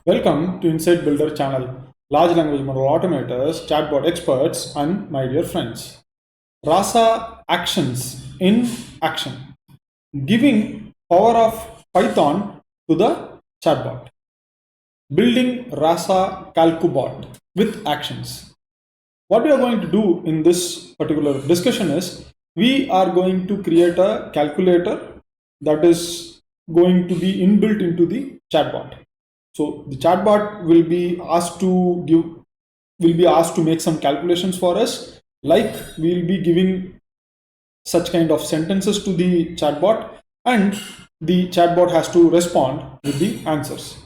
Welcome to Insight Builder channel, large language model automators, chatbot experts, and my dear friends. Rasa actions in action, giving power of Python to the chatbot. Building Rasa CalcuBot with actions. What we are going to do in this particular discussion is we are going to create a calculator that is going to be inbuilt into the chatbot. So the chatbot will be asked to make some calculations for us, like we'll be giving such kind of sentences to the chatbot, and the chatbot has to respond with the answers.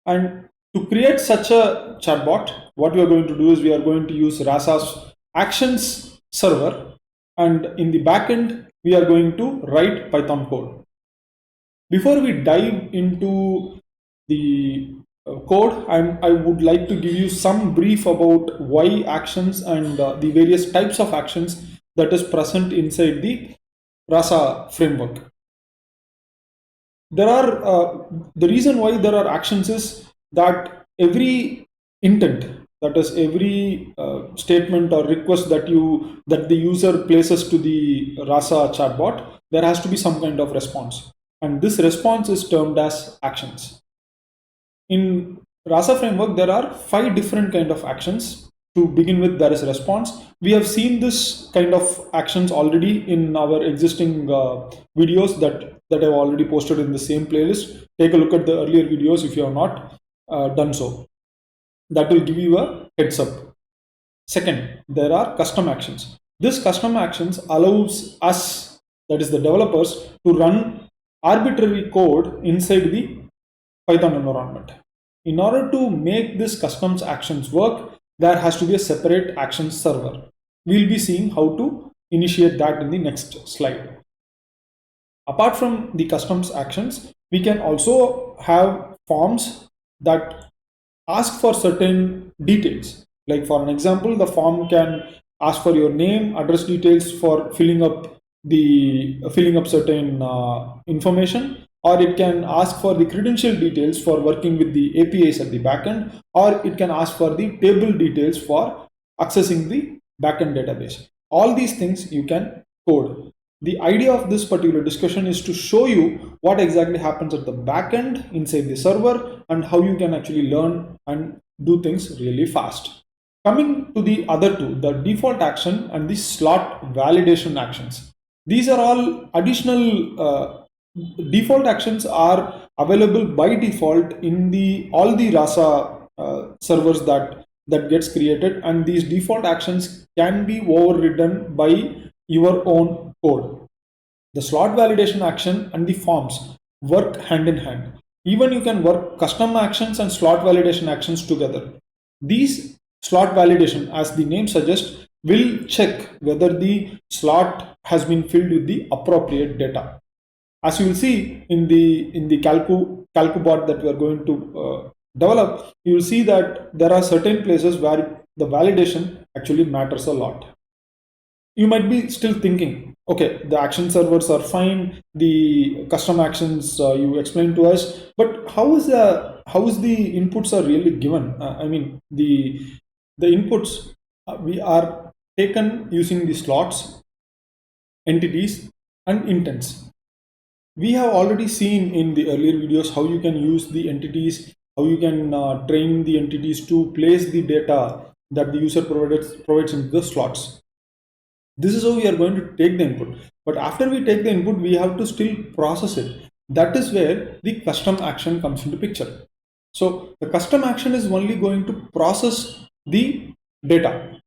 And to create such a chatbot, what we are going to do is we are going to use Rasa's actions server, and in the backend we are going to write Python code. Before we dive into the code, I would like to give you some brief about why actions and the various types of actions that is present inside the Rasa framework. The reason why there are actions is that every intent, that is every statement or request that the user places to the Rasa chatbot, there has to be some kind of response, and this response is termed as actions. In Rasa framework, there are 5 different kind of actions. To begin with, there is response. We have seen this kind of actions already in our existing videos that I've already posted in the same playlist. Take a look at the earlier videos if you have not done so. That will give you a heads up. Second, there are custom actions. This custom actions allows us, that is the developers, to run arbitrary code inside the Python environment. In order to make this customs actions work, there has to be a separate actions server. We'll be seeing how to initiate that in the next slide. Apart from the customs actions, we can also have forms that ask for certain details. Like for an example, the form can ask for your name, address details for filling up certain information, or it can ask for the credential details for working with the APIs at the backend, or it can ask for the table details for accessing the backend database. All these things you can code. The idea of this particular discussion is to show you what exactly happens at the backend inside the server and how you can actually learn and do things really fast. Coming to the other two, the default action and the slot validation actions. These are all additional default actions are available by default in all the Rasa servers that gets created, and these default actions can be overridden by your own code. The slot validation action and the forms work hand in hand. Even you can work custom actions and slot validation actions together. These slot validation, as the name suggests, will check whether the slot has been filled with the appropriate data. As you will see in the CalcuBot that we are going to develop, you will see that there are certain places where the validation actually matters a lot. You might be still thinking, okay, the action servers are fine, the custom actions you explained to us, but how is the inputs are really given? I mean, the inputs we are taken using the slots, entities, and intents. We have already seen in the earlier videos how you can use the entities, how you can train the entities to place the data that the user provides into the slots. This is how we are going to take the input. But after we take the input, we have to still process it. That is where the custom action comes into picture. So the custom action is only going to process the data.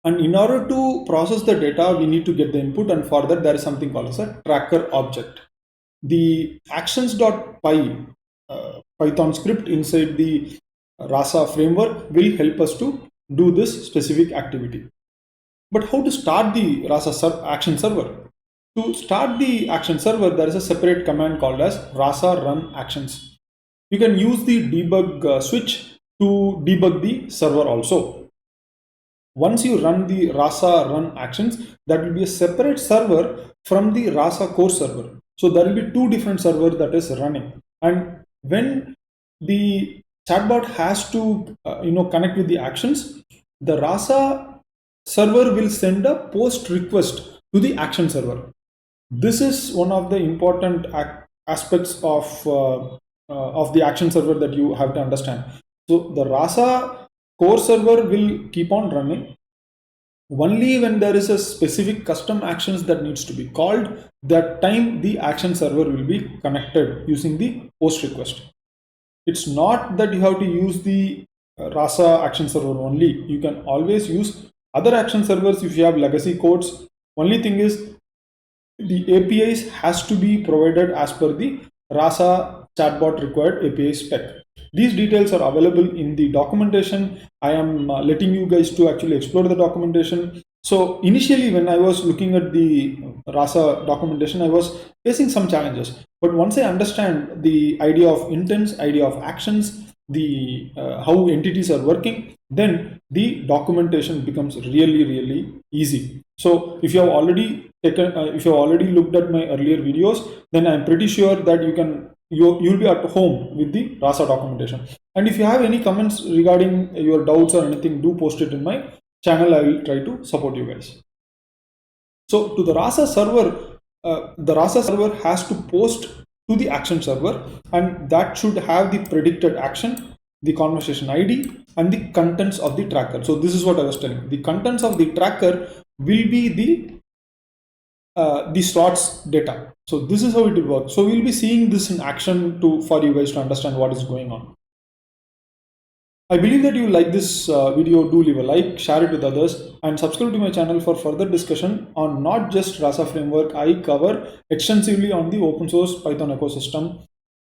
And in order to process the data, we need to get the input, and for that there is something called as a tracker object. The actions.py Python script inside the Rasa framework will help us to do this specific activity. But how to start the Rasa action server? To start the action server, there is a separate command called as Rasa run actions. You can use the debug switch to debug the server also. Once you run the Rasa run actions, that will be a separate server from the Rasa core server. So there will be 2 different servers that is running. And when the chatbot has to connect with the actions. The Rasa server will send a post request to the action server. This is one of the important aspects of the action server that you have to understand. So the Rasa core server will keep on running. Only when there is a specific custom actions that needs to be called, that time the action server will be connected using the post request. It's not that you have to use the Rasa action server only. You can always use other action servers if you have legacy codes. Only thing is the APIs has to be provided as per the Rasa chatbot required API spec. These details are available in the documentation. I am letting you guys to actually explore the documentation. So initially when I was looking at the Rasa documentation, I was facing some challenges. But once I understand the idea of intents, idea of actions, the how entities are working, then the documentation becomes really easy. So if you have already if you have already looked at my earlier videos, then I'm pretty sure that you'll be at home with the Rasa documentation. And if you have any comments regarding your doubts or anything, do post it in my channel. I will try to support you guys. So to the Rasa server, the Rasa server has to post to the action server, and that should have the predicted action, the conversation ID, and the contents of the tracker. So this is what I was telling. The contents of the tracker will be the slots data. So this is how it will work. So we'll be seeing this in action for you guys to understand what is going on. I believe that you like this video. Do leave a like, share it with others, and subscribe to my channel for further discussion on not just Rasa framework. I cover extensively on the open source Python ecosystem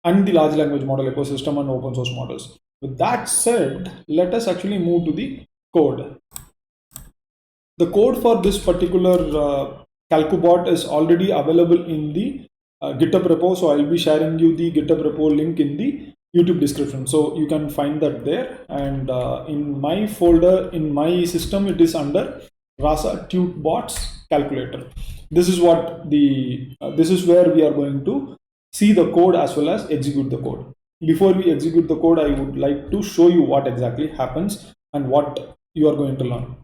and the large language model ecosystem and open source models. With that said, let us actually move to the code. The code for this particular CalcuBot is already available in the GitHub repo. So I'll be sharing you the GitHub repo link in the YouTube description. So you can find that there. And in my folder, in my system, it is under Rasa Tutebots calculator. This is what this is where we are going to see the code as well as execute the code. Before we execute the code, I would like to show you what exactly happens and what you are going to learn.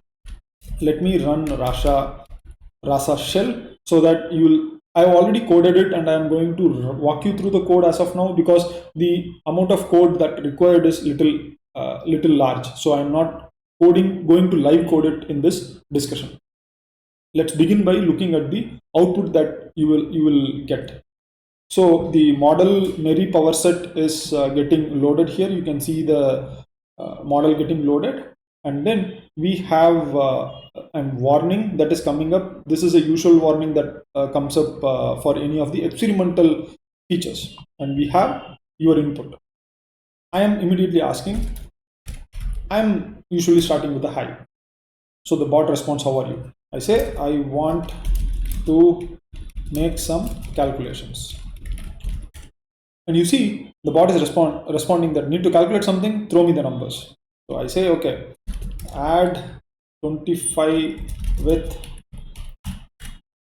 Let me run Rasa shell so that I've already coded it, and I'm going to walk you through the code as of now because the amount of code that required is little large. So I'm not going to live code it in this discussion. Let's begin by looking at the output that you will get. So the model Mary power set is getting loaded here. You can see the model getting loaded, and then we have a warning that is coming up. This is a usual warning that comes up for any of the experimental features, and we have your input. I am immediately asking. I am usually starting with a hi. So the bot responds, how are you? I say I want to make some calculations. And you see the bot is responding that need to calculate something, throw me the numbers. So I say, okay, add 25 with,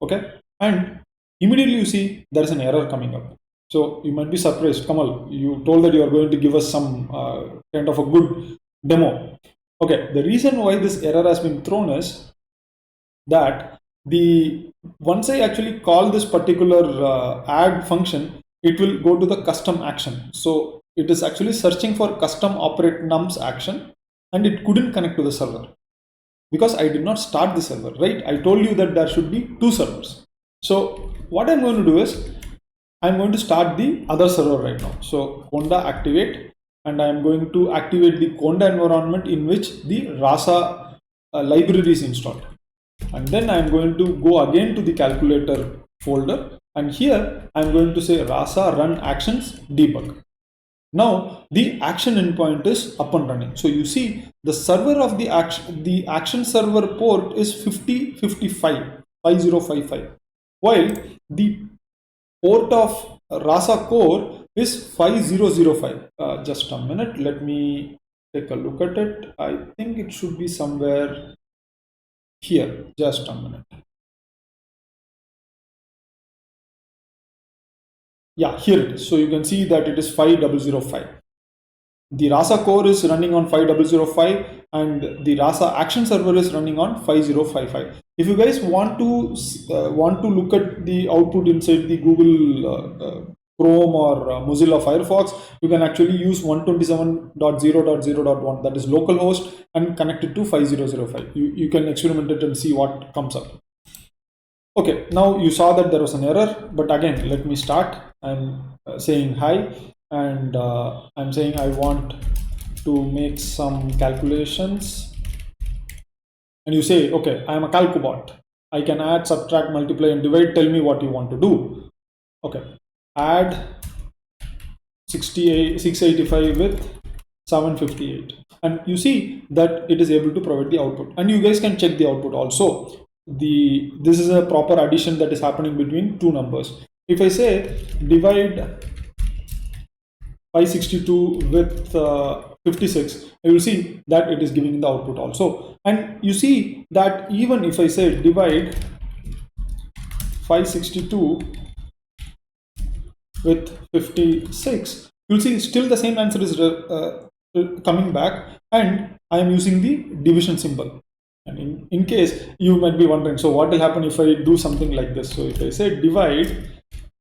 okay, and immediately you see there is an error coming up. So you might be surprised, Kamal, you told that you are going to give us some kind of a good demo. Okay, the reason why this error has been thrown is that once I actually call this particular add function, it will go to the custom action. So it is actually searching for custom operate nums action, and it couldn't connect to the server because I did not start the server, right? I told you that there should be 2 servers. So what I'm going to do is I'm going to start the other server right now. So Conda activate, and I'm going to activate the Conda environment in which the Rasa library is installed. And then I'm going to go again to the calculator folder, and here I'm going to say Rasa run actions debug. Now the action endpoint is up and running. So you see the server of the action server port is 5055, while the port of Rasa core is 5005. Just a minute, let me take a look at it. I think it should be somewhere here. Just a minute. Yeah, here it is. So you can see that it is 5005. the Rasa core is running on 5005 and the Rasa action server is running on 5055. If you guys want to look at the output inside the Google Chrome or Mozilla Firefox, you can actually use 127.0.0.1, that is localhost, and connect it to 5005. You can experiment it and see what comes up. Okay, now you saw that there was an error, but again, let me start. I'm saying hi, and I'm saying I want to make some calculations. And you say, okay, I am a calcubot. I can add, subtract, multiply, and divide. Tell me what you want to do. Okay, add 685 with 758. And you see that it is able to provide the output. And you guys can check the output also. This is a proper addition that is happening between two numbers. If I say divide 562 with 56, you will see that it is giving the output also. And you see that even if I say divide 562 with 56, you'll see still the same answer is coming back, and I am using the division symbol. And in case you might be wondering, so what will happen if I do something like this? So if I say divide,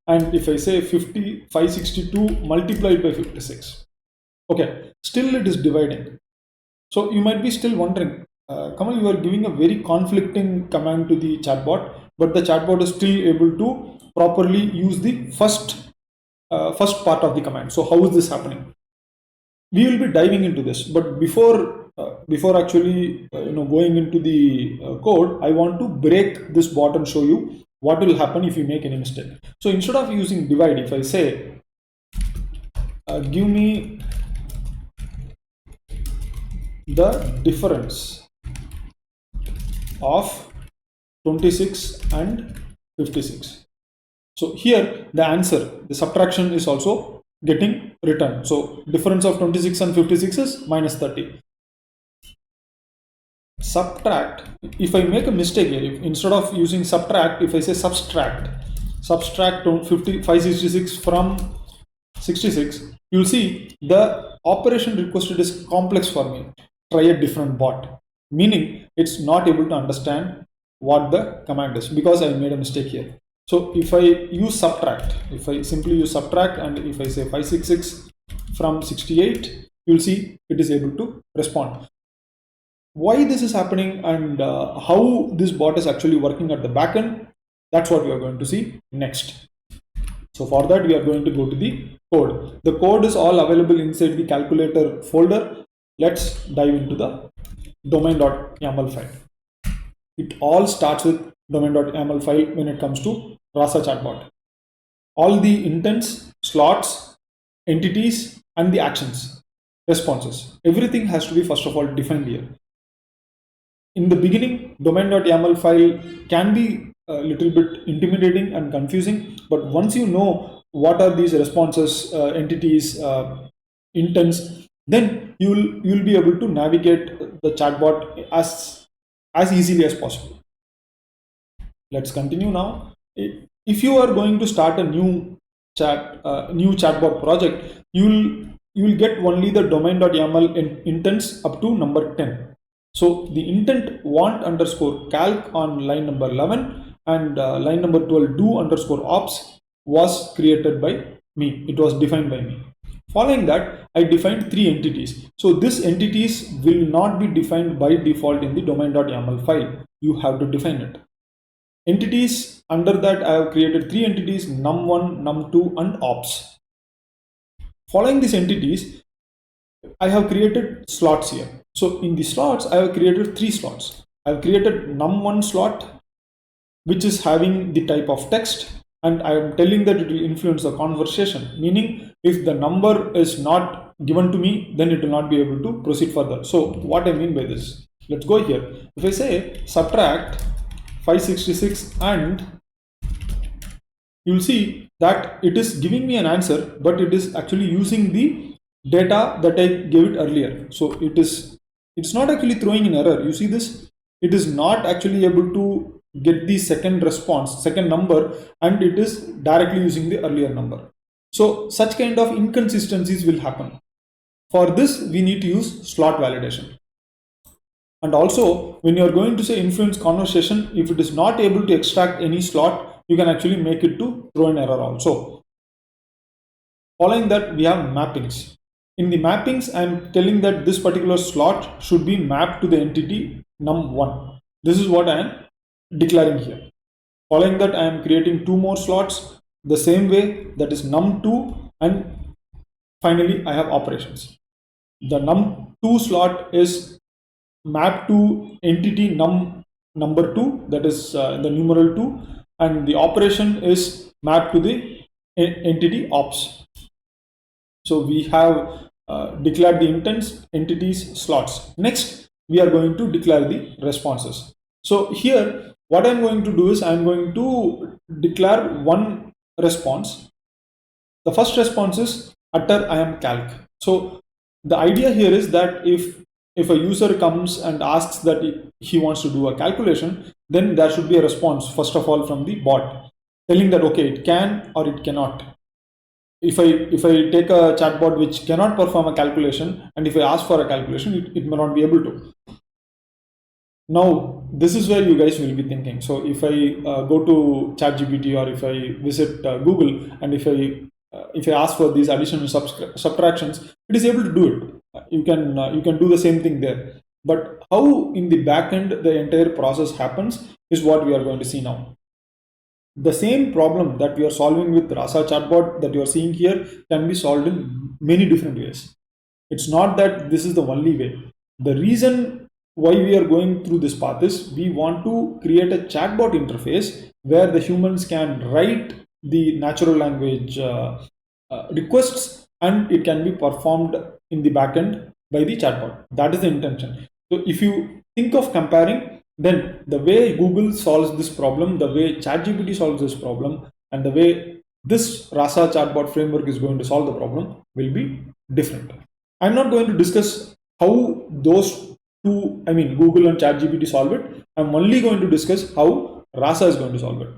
and if I say 562 multiplied by 56, okay, still it is dividing. So you might be still wondering, Kamal, you are giving a very conflicting command to the chatbot, but the chatbot is still able to properly use the first part of the command. So how is this happening? We will be diving into this, but before actually going into the code, I want to break this bot and show you what will happen if you make any mistake. So instead of using divide, if I say give me the difference of 26 and 56. So here the answer, the subtraction is also getting returned. So difference of 26 and 56 is minus 30. Subtract, if I make a mistake here, if instead of using subtract, if I say subtract 566 from 66, you'll see the operation requested is complex for me. Try a different bot, meaning it's not able to understand what the command is because I made a mistake here. So if I use subtract, if I simply use subtract, and if I say 566 from 68, you'll see it is able to respond. Why this is happening and how this bot is actually working at the backend, that's what we are going to see next. So for that, we are going to go to the code. The code is all available inside the calculator folder. Let's dive into the domain.yml file. It all starts with domain.yml file when it comes to Rasa chatbot. All the intents, slots, entities, and the actions, responses, everything has to be first of all defined here. In the beginning, domain.yml file can be a little bit intimidating and confusing, but once you know what are these responses, entities, intents, then you'll be able to navigate the chatbot as easily as possible. Let's continue now. If you are going to start a new chatbot project, you will get only the domain.yml intents up to number 10. So the intent want underscore calc on line number 11 and line number 12 do underscore ops was created by me. It was defined by me. Following that, I defined 3 entities. So these entities will not be defined by default in the domain.yml file. You have to define it. Entities, under that I have created 3 entities, num1, num2 and ops. Following these entities, I have created slots here. So in the slots, I have created 3 slots. I have created num1 slot, which is having the type of text, and I am telling that it will influence the conversation, meaning if the number is not given to me, then it will not be able to proceed further. So what I mean by this, let's go here. If I say subtract 566, and you'll see that it is giving me an answer, but it is actually using the data that I gave it earlier. So it's not actually throwing an error. You see this? It is not actually able to get the second response, second number, and it is directly using the earlier number. So such kind of inconsistencies will happen. For this, we need to use slot validation. And also, when you are going to say influence conversation, if it is not able to extract any slot, you can actually make it to throw an error also. Following that, we have mappings. In the mappings, I am telling that this particular slot should be mapped to the entity num1. This is what I am declaring here. Following that, I am creating two more slots the same way, that is num2, and finally I have operations. The num2 slot is mapped to entity number 2, that is the numeral 2, and the operation is mapped to the entity ops. So we have declared the intents, entities, slots. Next, we are going to declare the responses. So here, what I'm going to do is I'm going to declare one response. The first response is utter I am calc. So the idea here is that if a user comes and asks that he wants to do a calculation, then there should be a response first of all from the bot telling that okay, it can or it cannot. If I take a chatbot which cannot perform a calculation, and if I ask for a calculation, it may not be able to. Now, this is where you guys will be thinking. So if I go to ChatGPT, or if I visit Google, and if I ask for these addition and subtractions, it is able to do it. You can do the same thing there. But how in the backend the entire process happens is what we are going to see now. The same problem that we are solving with Rasa chatbot that you are seeing here can be solved in many different ways. It's not that this is the only way. The reason why we are going through this path is we want to create a chatbot interface where the humans can write the natural language requests, and it can be performed in the backend by the chatbot. That is the intention. So if you think of comparing, then the way Google solves this problem, the way ChatGPT solves this problem, and the way this Rasa chatbot framework is going to solve the problem will be different. I'm not going to discuss how those two, I mean Google and ChatGPT solve it. I'm only going to discuss how Rasa is going to solve it.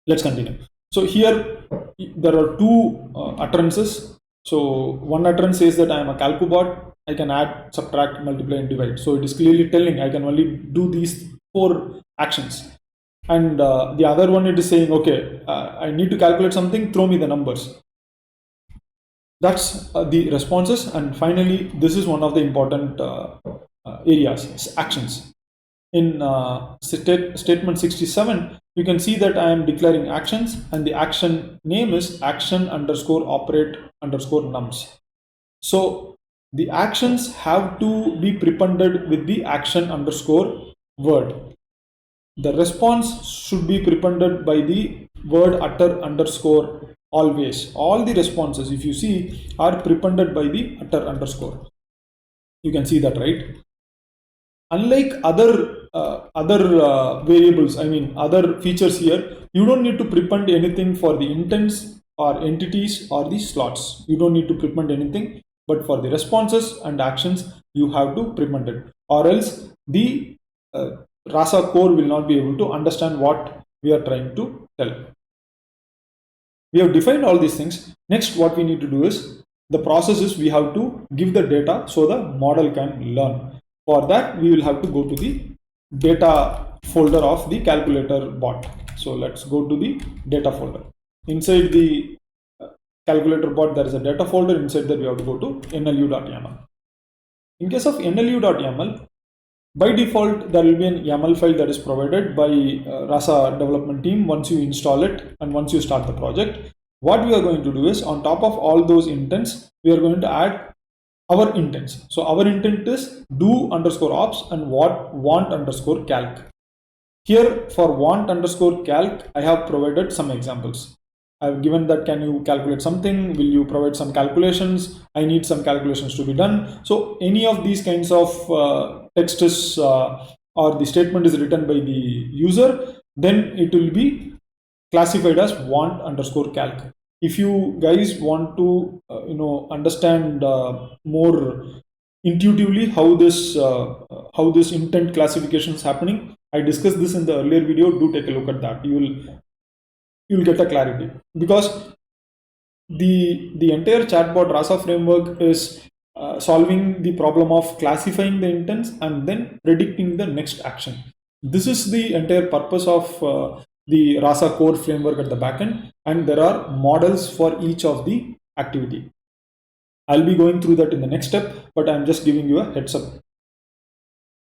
Let's continue. So here there are two utterances. So one utterance says that I am a calcubot. I can add, subtract, multiply, and divide. So it is clearly telling I can only do these 4 actions. And the other one, it is saying, okay, I need to calculate something, throw me the numbers. That's the responses. And finally, this is one of the important areas, actions. In statement 67, you can see that I am declaring actions, and the action name is action underscore operate underscore nums. So the actions have to be prepended with the action underscore word. The response should be prepended by the word utter underscore always. All the responses, if you see, are prepended by the utter underscore. You can see that, right? Unlike other variables, I mean other features here, you don't need to prepend anything for the intents or entities or the slots. You don't need to prepend anything, but for the responses and actions, you have to prepend it, or else the Rasa core will not be able to understand what we are trying to tell. We have defined all these things. Next, what we need to do is, the process is we have to give the data so the model can learn. For that, we will have to go to the data folder of the calculator bot. So let's go to the data folder. Inside the calculator bot, there is a data folder. Inside that, we have to go to NLU.yml. In case of NLU.yml, by default, there will be an YAML file that is provided by Rasa development team once you install it and once you start the project. What we are going to do is, on top of all those intents, we are going to add our intents. So our intent is do underscore ops and want underscore calc. Here for want underscore calc, I have provided some examples. I have given that can you calculate something, will you provide some calculations, I need some calculations to be done. So any of these kinds of text is or the statement is written by the user, then it will be classified as want underscore calc. If you guys want to understand more intuitively how this intent classification is happening, I discussed this in the earlier video. Do take a look at that. You will get a clarity, because the entire chatbot Rasa framework is solving the problem of classifying the intents and then predicting the next action. This is the entire purpose of the Rasa core framework at the backend, and there are models for each of the activity. I'll be going through that in the next step, but I'm just giving you a heads up.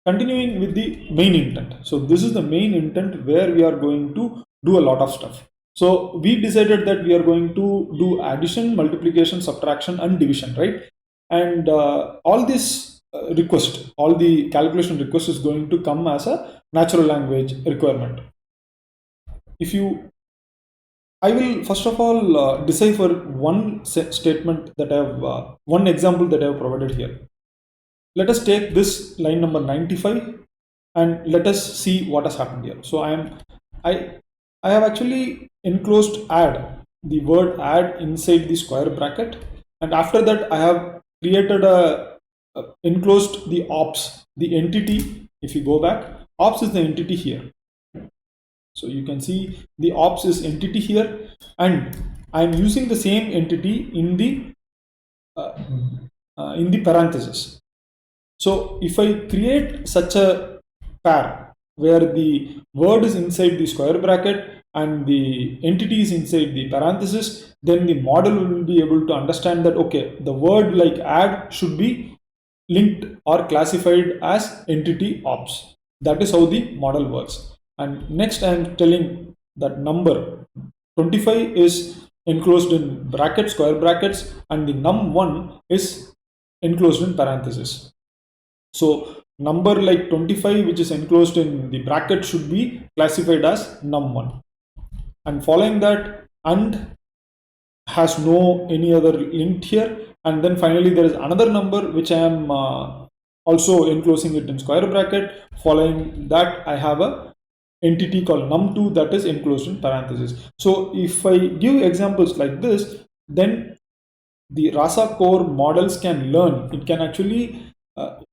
Continuing with the main intent. So this is the main intent where we are going to do a lot of stuff. So we decided that we are going to do addition, multiplication, subtraction, and division, right? And all this request, all the calculation request is going to come as a natural language requirement. If you, I will first of all decipher one statement that I have, one example that I have provided here. Let us take this line number 95 and let us see what has happened here. So I have actually enclosed add, the word add inside the square bracket, and after that I have created a enclosed the ops, the entity. If you go back, ops is the entity here. So you can see the ops is entity here, and I am using the same entity in the parenthesis. So if I create such a pair where the word is inside the square bracket and the entity is inside the parenthesis, then the model will be able to understand that, okay, the word like add should be linked or classified as entity ops. That is how the model works. And next I am telling that number 25 is enclosed in brackets, square brackets, and the num1 is enclosed in parenthesis. So number like 25, which is enclosed in the bracket, should be classified as num1. And following that, and has no any other linked here. And then finally there is another number which I am also enclosing it in square bracket. Following that, I have a entity called num2 that is enclosed in parentheses. So if I give examples like this, then the Rasa core models can learn. It can actually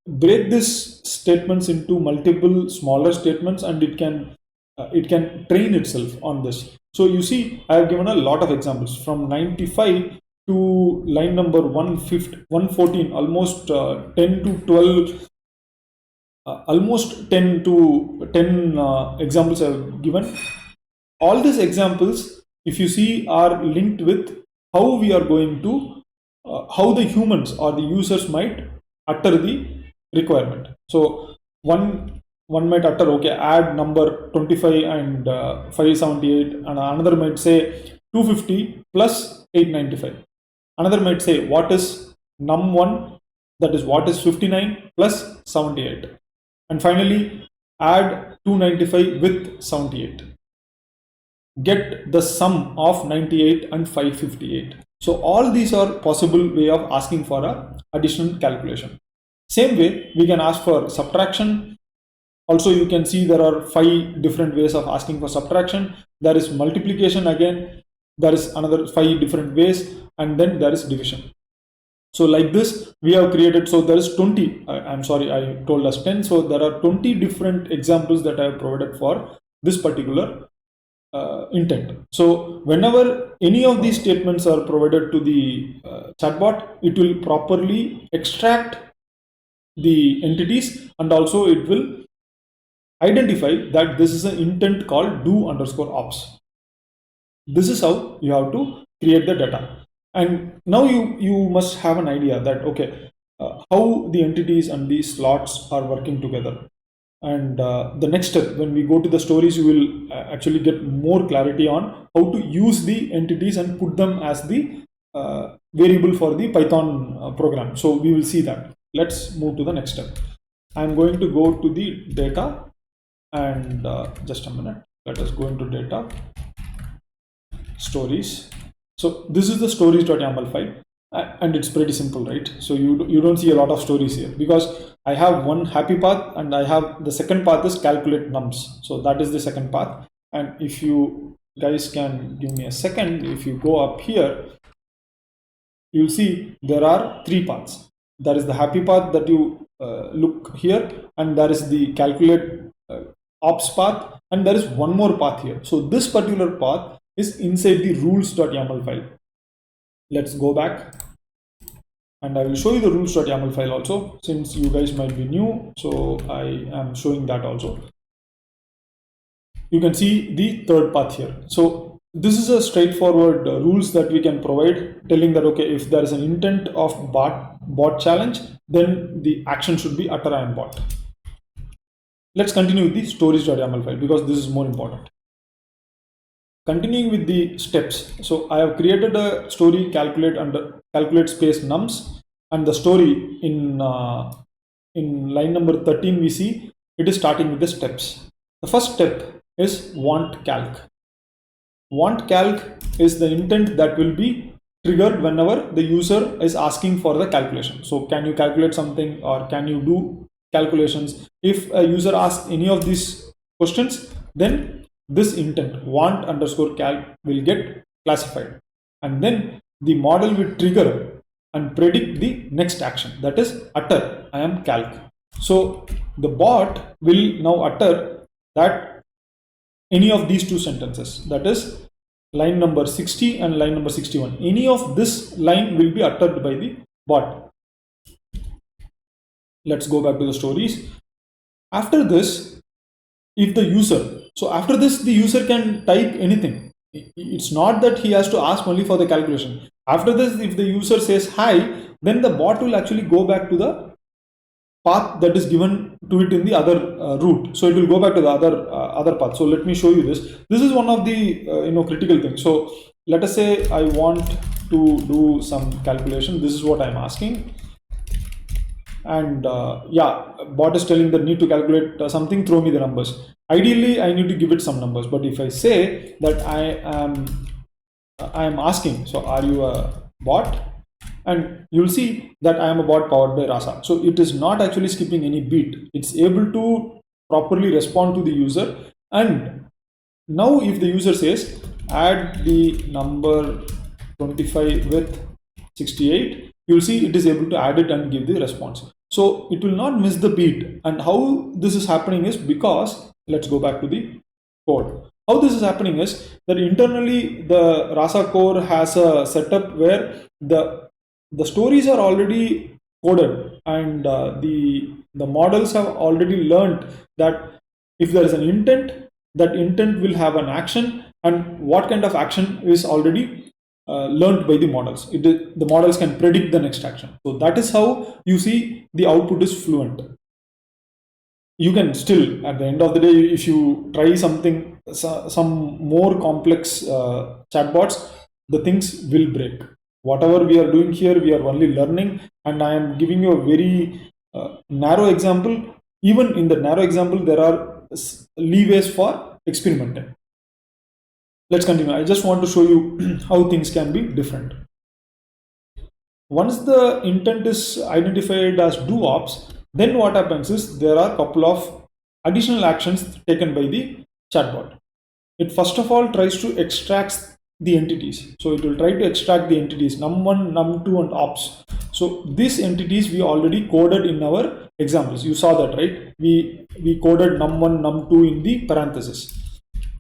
break these statements into multiple smaller statements, and it can train itself on this. So you see, I have given a lot of examples from 95 to line number 114, almost 10 to 12, almost 10 to 10 examples I have given. All these examples, if you see, are linked with how we are going to, how the humans or the users might utter the requirement. So one might utter, okay, add number 25 and 578, and another might say 250 plus 895. Another might say what is num1, that is what is 59 plus 78, and finally add 295 with 78. Get the sum of 98 and 558. So all these are possible way of asking for a additional calculation. Same way we can ask for subtraction. Also you can see there are 5 different ways of asking for subtraction. There is multiplication, again there is another 5 different ways, and then there is division. So like this we have created, so there is 20, I'm sorry, I told us 10, so there are 20 different examples that I have provided for this particular intent. So whenever any of these statements are provided to the chatbot, it will properly extract the entities, and also it will identify that this is an intent called do_ops. This is how you have to create the data. And now you must have an idea that, okay, how the entities and these slots are working together. And the next step, when we go to the stories, you will actually get more clarity on how to use the entities and put them as the variable for the Python program. So we will see that. Let's move to the next step. I'm going to go to the data, and just a minute, let us go into data, stories. So this is the stories.yml file, and it's pretty simple, right? So you don't see a lot of stories here, because I have one happy path and I have the second path is calculate nums. So that is the second path. And if you guys can give me a second, if you go up here, you'll see there are 3 paths. There is the happy path that you look here, and there is the calculate ops path, and there is one more path here. So this particular path is inside the rules.yml file. Let's go back. And I will show you the rules.yml file also, since you guys might be new, so I am showing that also. You can see the third path here. So this is a straightforward rules that we can provide, telling that okay, if there is an intent of bot challenge, then the action should be utter I am bot. Let's continue with the stories.yml file because this is more important. Continuing with the steps, so I have created a story calculate space nums, and the story in line number 13 we see it is starting with the steps. The first step is want calc. Want calc is the intent that will be triggered whenever the user is asking for the calculation. So can you calculate something, or can you do calculations? If a user asks any of these questions, then this intent want underscore calc will get classified, and then the model will trigger and predict the next action, that is utter I am calc. So the bot will now utter that any of these two sentences, that is line number 60 and line number 61, any of this line will be uttered by the bot. Let's go back to the stories. After this, if the user, so after this the user can type anything. It's not that he has to ask only for the calculation. After this, if the user says hi, then the bot will actually go back to the path that is given to it in the other route. So it will go back to the other path. So let me show you this. This is one of the critical things. So let us say I want to do some calculation. This is what I'm asking, and yeah, bot is telling that need to calculate something, throw me the numbers. Ideally I need to give it some numbers, but if I say that I am asking, so are you a bot, and you'll see that I am a bot powered by Rasa. So it is not actually skipping any beat. It's able to properly respond to the user. And now if the user says add the number 25 with 68, you'll see it is able to add it and give the response. So it will not miss the beat. And how this is happening is because, let's go back to the code. How this is happening is that internally the Rasa core has a setup where the stories are already coded, and the models have already learned that if there is an intent, that intent will have an action, and what kind of action is already learned by the models. The models can predict the next action. So that is how you see the output is fluent. You can still, at the end of the day, if you try something, some more complex chatbots, the things will break. Whatever we are doing here, we are only learning, and I am giving you a very narrow example. Even in the narrow example, there are leeways for experimenting. Let's continue. I just want to show you how things can be different. Once the intent is identified as do ops, then what happens is there are a couple of additional actions taken by the chatbot. It first of all tries to extract the entities. So it will try to extract the entities num1, num2 and ops. So these entities we already coded in our examples. You saw that, right? We coded num1, num2 in the parenthesis.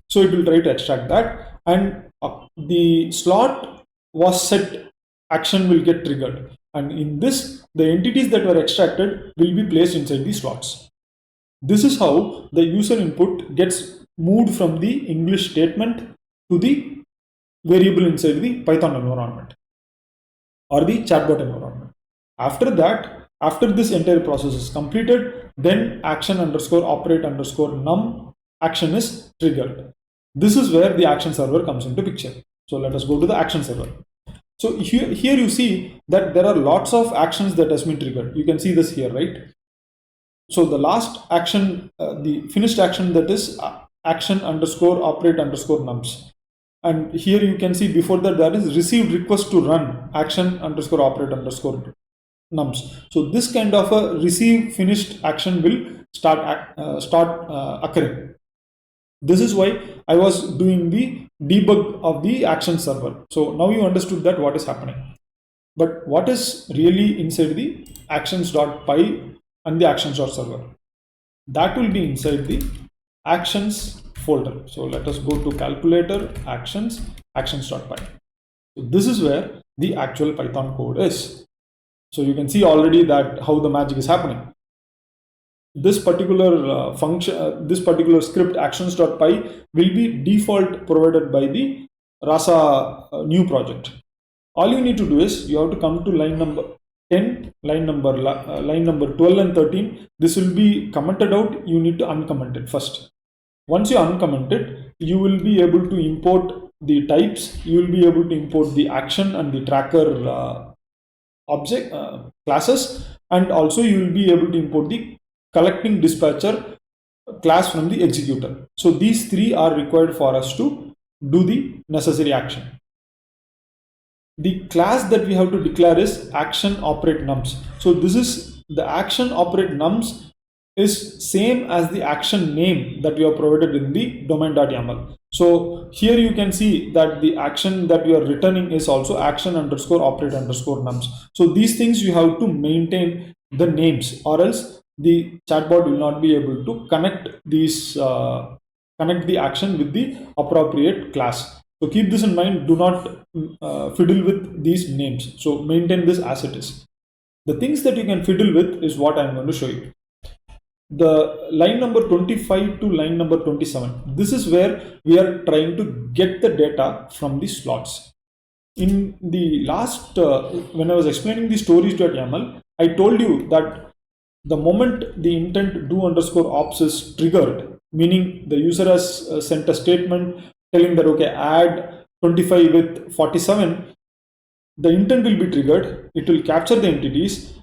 So it will try to extract that, and the slot was set, action will get triggered, and in this the entities that were extracted will be placed inside the slots. This is how the user input gets moved from the English statement to the variable inside the Python environment or the chatbot environment. After that, after this entire process is completed, then action underscore operate underscore num action is triggered. This is where the action server comes into picture. So let us go to the action server. So here you see that there are lots of actions that has been triggered. You can see this here, right? So the last action, the finished action, that is action underscore operate underscore nums. And here you can see before that there is received request to run action underscore operate underscore nums. So this kind of a receive finished action will start occurring. This is why I was doing the debug of the action server. So now you understood that what is happening. But what is really inside the actions.py and the actions.server? That will be inside the actions folder. So let us go to calculator, actions, actions.py. So this is where the actual Python code is. So you can see already that how the magic is happening. This particular function, this particular script actions.py will be default provided by the Rasa new project. All you need to do is you have to come to line number 10, line number 12 and 13. This will be commented out. You need to uncomment it first. Once you uncomment it, you will be able to import the types. You will be able to import the action and the tracker object classes, and also you will be able to import the collecting dispatcher class from the executor. So these three are required for us to do the necessary action. The class that we have to declare is action operate nums. So this is the action operate nums is same as the action name that we have provided in the domain.yml. So here you can see that the action that we are returning is also action underscore operate underscore nums. So these things you have to maintain the names, or else the chatbot will not be able to connect these connect the action with the appropriate class. So keep this in mind. Do not fiddle with these names. So maintain this as it is. The things that you can fiddle with is what I'm going to show you. The line number 25 to line number 27. This is where we are trying to get the data from the slots. In the last, when I was explaining the stories.yml, I told you that the moment the intent do underscore ops is triggered, meaning the user has sent a statement telling that, okay, add 25 with 47, the intent will be triggered. It will capture the entities,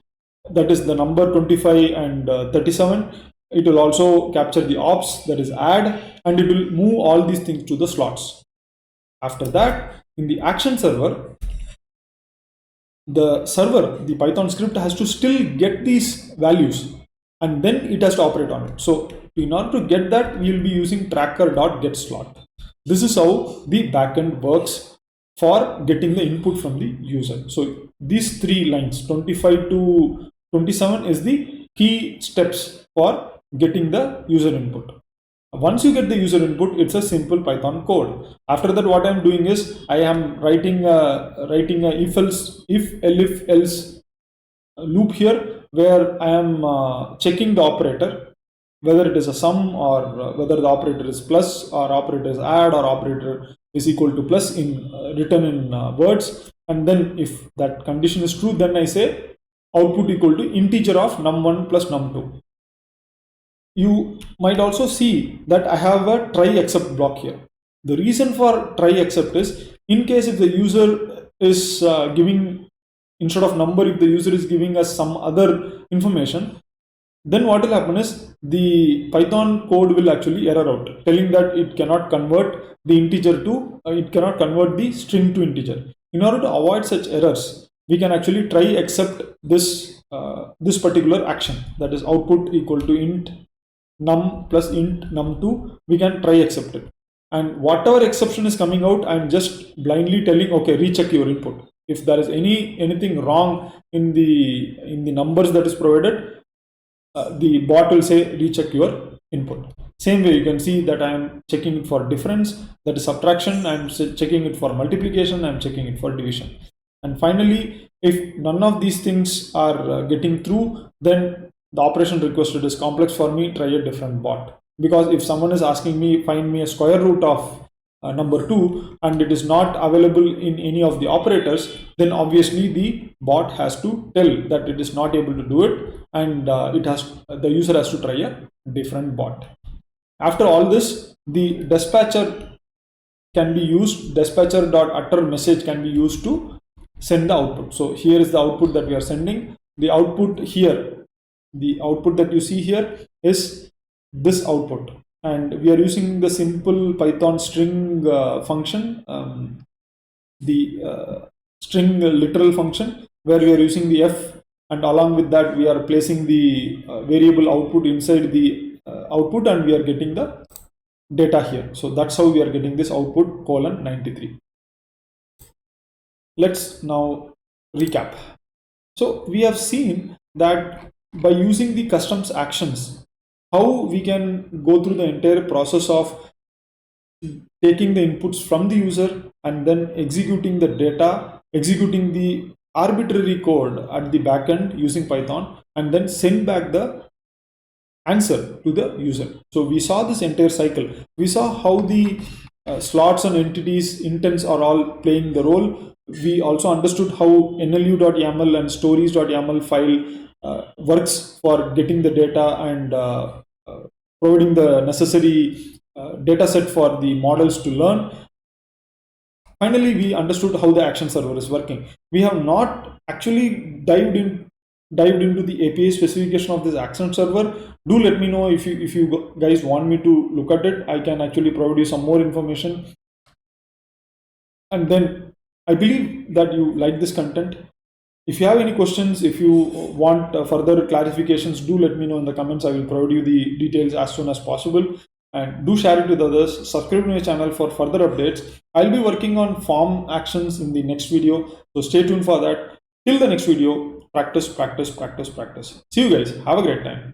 that is the number 25 and 37. It will also capture the ops, that is add, and it will move all these things to the slots. After that, in the action server, the Python script has to still get these values, and then it has to operate on it. So in order to get that, we will be using tracker.getSlot. This is how the backend works for getting the input from the user. So these three lines, 25 to 27, is the key steps for getting the user input. Once you get the user input, it's a simple Python code. After that, what I'm doing is I am writing a if else loop here, where I am checking the operator, whether it is a sum, or whether the operator is plus, or operator is add, or operator is equal to plus in written in words. And then if that condition is true, then I say output equal to integer of num1 plus num2. You might also see that I have a try except block here. The reason for try except is, in case if the user is giving, instead of number, if the user is giving us some other information, then what will happen is the Python code will actually error out, telling that it cannot convert the integer to, it cannot convert the string to integer. In order to avoid such errors, we can actually try except this this particular action, that is output equal to int num plus int num2. We can try accept it, and whatever exception is coming out, I'm just blindly telling, okay, recheck your input. If there is anything wrong in the numbers that is provided, the bot will say recheck your input. Same way, you can see that I am checking it for difference, that is subtraction. I'm checking it for multiplication. I'm checking it for division. And finally, if none of these things are getting through, then the operation requested is complex for me, try a different bot. Because if someone is asking me, find me a square root of number 2, and it is not available in any of the operators, then obviously the bot has to tell that it is not able to do it, and the user has to try a different bot. After all this, the dispatcher can be used, dispatcher.utter message can be used to send the output. So here is the output that we are sending. The output here, the output that you see here is this output, and we are using the simple Python string function, the string literal function, where we are using the f, and along with that we are placing the variable output inside the output, and we are getting the data here. So that's how we are getting this output colon 93. Let's now recap. So we have seen that by using the customs actions, how we can go through the entire process of taking the inputs from the user and then executing the data, executing the arbitrary code at the backend using Python and then send back the answer to the user. So we saw this entire cycle. We saw how the slots and entities intents are all playing the role. We also understood how NLU.yml and stories.yml file works for getting the data and providing the necessary data set for the models to learn. Finally, we understood how the action server is working. We have not actually dived into the API specification of this action server. Do let me know if you guys want me to look at it. I can actually provide you some more information. And then I believe that you like this content. If you have any questions, if you want further clarifications, do let me know in the comments. I will provide you the details as soon as possible. And do share it with others. Subscribe to my channel for further updates. I'll be working on form actions in the next video. So stay tuned for that. Till the next video, practice, practice, practice, practice. See you guys. Have a great time.